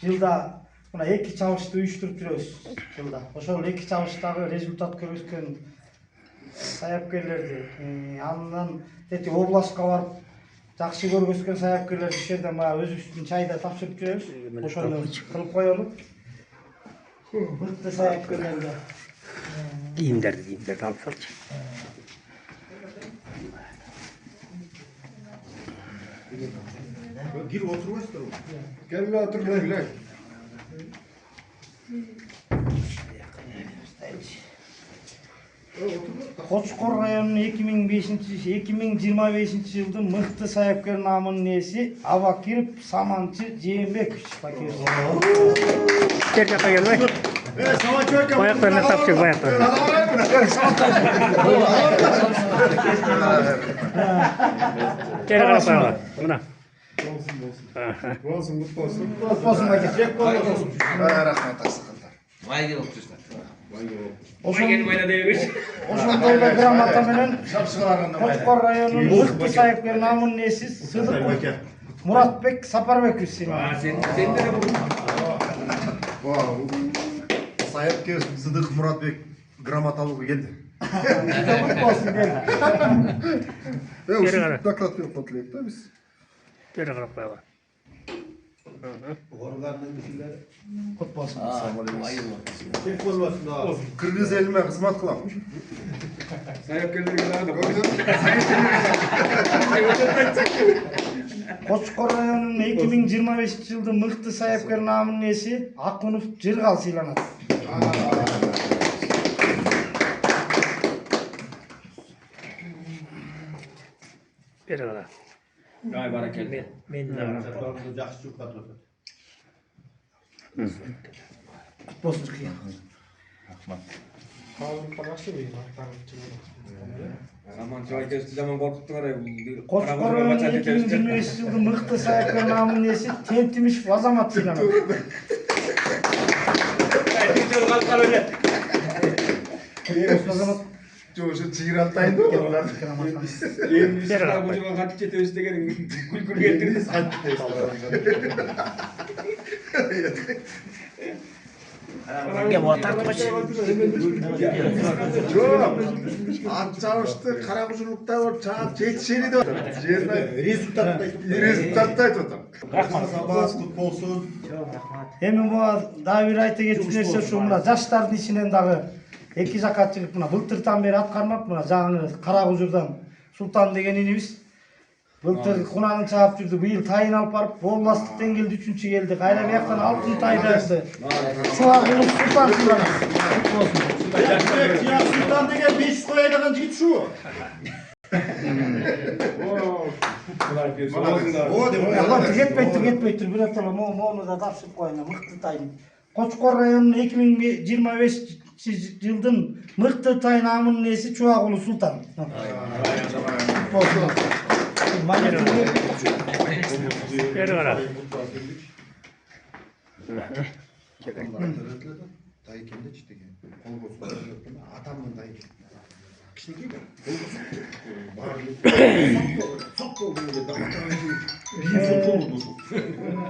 жылда мына 2 чабышты уюштуруп жүрөбүз жылда. Ошол 2 чабыштагы результат көрсөткөн саяпкерлерди андан эти областка барып жакшы көргөзгөн саяпкерлерди ушул жерден баягы өзүбүздүн чайда тапшырып жүрөбүз. Ошону кылып коелу. Мыкты саяпкерлерди. Кийимдерди алып салчы. Gir oturmazsın. Gel otur böyle. Koçkor rayonunun 2025-жылдын мыкты саяпкер намынын ээси Абакиров Саманчы Жээнбекович Бакиров. Gel jaka gelme. Ayaklarına tapacak ayaklarına. Gel karap ayağa. Buna. Olsun mutlu olsun. Olsun Bakir. Rahmet asıkında. Vay gelip düştü. Ошондой грамота менен Koçkor rayonunun мыкты саяпкер намынын ээси Сыдык Muratbek Saparбеков сыйланат. Sayapkер Sıdık Muratbek gramatalığı geldi. Geri kara. Доклад беріп қотылайық та біз. Gel karap ayağa. Кут болсун. Кыргыз еліме қызмат қыламын. Koçkor rayonunun 2025-жылдын мыкты саяпкер намынын ээси Акунов Жыргал сыйланат. Gel karap. Vay barakel. Men de Kut болсун Жыргал. Aman çay kesti zaman korkuttular ya. Koçkor rayonunun 2025-жылдын мыкты саяпкер намынын ээси Тентимишев Азамат сыйланат. Азамат Çoğuşu çiğrattaydı o. Bu zaman Hatice Tövüs'te kulkul getirdiniz. Ya bu tartmış. Çok. At çalıştı, karabuzulukta o çağ çetişeli de o. Результаттайт отам. Сабас кут болсун. эми буга дагы бир айта кетчү нерсе ушул мына жаштардын ичинен дагы эки жакка чыгып мына былтыртан бери аткармап мына жаңы Кара Кужурдан Султан деген инибиз былтыр кунанын чаап жүрдү, быйыл тайын алып барып областтык деңгээлде 3-чү келди. Кайра бияктан алтын тайдарды. Чубагулов Султан сыйланат. Султан деген 5 кояйдаган жигит шу. Кетпейт. Бир ортоло мону да тапшырып коеюн. Мыкты тайын. Koçkor rayonunun 2025-жылдын мыкты тай намынын ээси Чубагулов Султан. Gel karap. Тай келди читеген. Кол болсун. Атамдын тай. Кичинекей да. Сок болду эле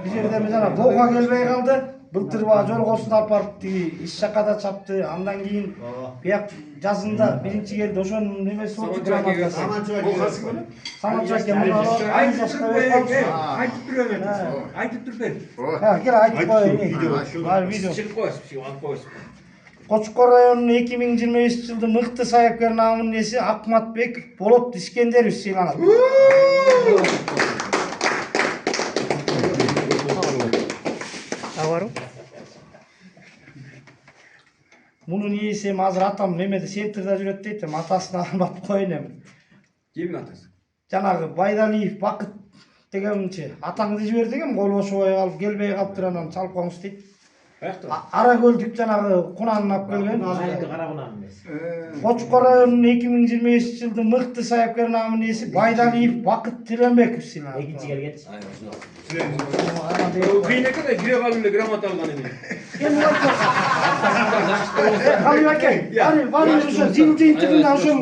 Бир жерде мына Бока келбей калды. Былтыр баа жолгосун алып барып тиги иш жакада чапты. Андан кийин бияк жазында биринчи келди. Ошонун немеси болчу грамотасы. Саманчак Айтып тур бер. Кел айтып коеюн. Бар видео. Çıkıp koysun, bir şey alıp koysun. Koçkor rayonunun 2025-жылдын мыкты саяпкер намынын ээси Акматбек Болот Искендеров сыйланат. Avaru. Мунун ээси эми азыр атам немеде центрда жүрөт дейт, эми атасын алмап коеюн эми. Kimin atası? Жанагы Байдалиев Бакыт дегенчи атаңды жибер дегем, кол бошобой калып келбей калыптыр, анан чалып коңуз дейт. Ара көлдүк жанагы кунанын алып келген. Koçkor rayonunun 2025-жылдын мыкты саяпкер намынын ээси Байдалиев Бакыт Тиленбеков сыйланат. Экинчи келген. Kıyına kadar güre kalındı gramat algan emin. Калыбек, аны баары ошо жин жыйынтыгында ошол